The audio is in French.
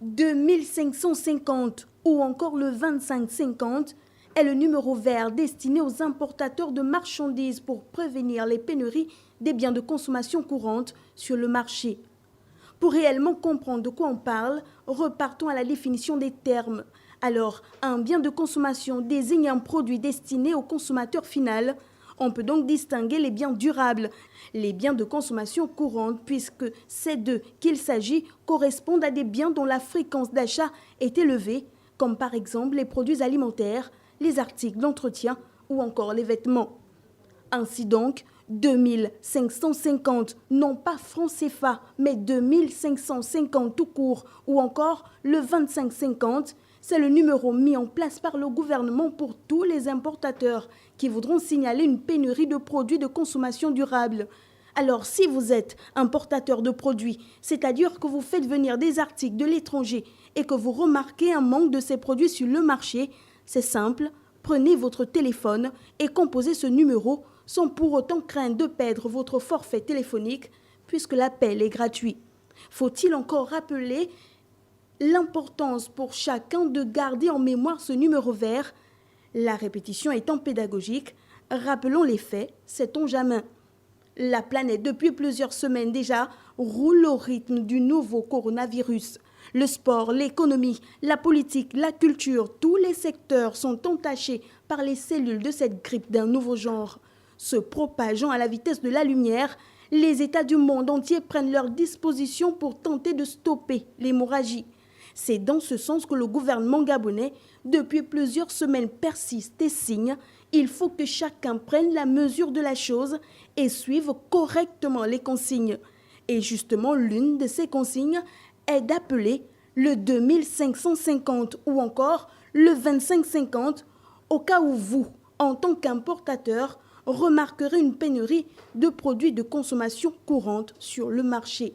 2550 ou encore le 2550 est le numéro vert destiné aux importateurs de marchandises pour prévenir les pénuries des biens de consommation courante sur le marché. Pour réellement comprendre de quoi on parle, repartons à la définition des termes. Alors, un bien de consommation désigne un produit destiné au consommateur final. On peut donc distinguer les biens durables, les biens de consommation courante, puisque ces deux qu'il s'agit correspondent à des biens dont la fréquence d'achat est élevée, comme par exemple les produits alimentaires, les articles d'entretien ou encore les vêtements. Ainsi donc, 2550, non pas francs CFA, mais 2550 tout court, ou encore le 2550, c'est le numéro mis en place par le gouvernement pour tous les importateurs qui voudront signaler une pénurie de produits de consommation durable. Alors, si vous êtes importateur de produits, c'est-à-dire que vous faites venir des articles de l'étranger et que vous remarquez un manque de ces produits sur le marché, c'est simple, prenez votre téléphone et composez ce numéro sans pour autant craindre de perdre votre forfait téléphonique puisque l'appel est gratuit. Faut-il encore rappeler l'importance pour chacun de garder en mémoire ce numéro vert? La répétition étant pédagogique, rappelons les faits, sait-on jamais. La planète, depuis plusieurs semaines déjà, roule au rythme du nouveau coronavirus. Le sport, l'économie, la politique, la culture, tous les secteurs sont entachés par les cellules de cette grippe d'un nouveau genre. Se propageant à la vitesse de la lumière, les États du monde entier prennent leurs dispositions pour tenter de stopper l'hémorragie. C'est dans ce sens que le gouvernement gabonais, depuis plusieurs semaines, persiste et signe. Il faut que chacun prenne la mesure de la chose et suive correctement les consignes. Et justement, l'une de ces consignes est d'appeler le 2550 ou encore le 2550 au cas où vous, en tant qu'importateur, remarquerez une pénurie de produits de consommation courante sur le marché.